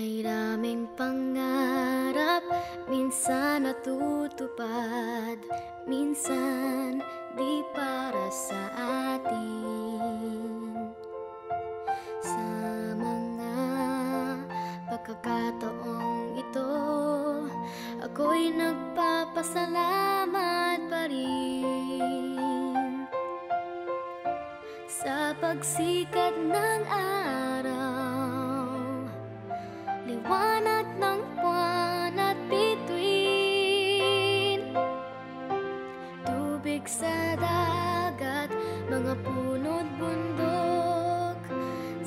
May daming pangarap, minsan natutupad, minsan di para sa atin. Sa mga pagkakataong ito, ako'y nagpapasalamat pa rin sa pagsikat ng araw, liwanag ng buwan at bituin, tubig sa dagat, mga puno't bundok,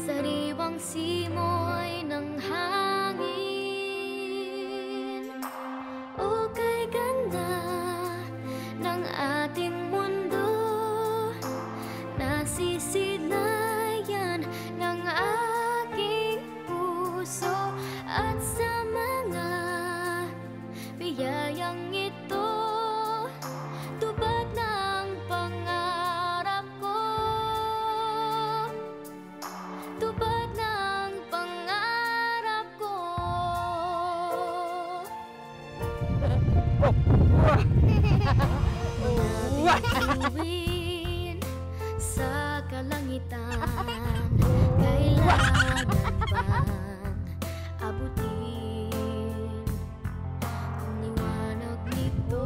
sariwang simoy ng hangin. O kay ganda ng ating mundo, nasisilayan ng aking puso, at sa mga biyayang ito, tupad ng pangarap ko, tupad ng pangarap ko. Bituin sa kalangitan, kailangan bang abutin ang liwanag nito?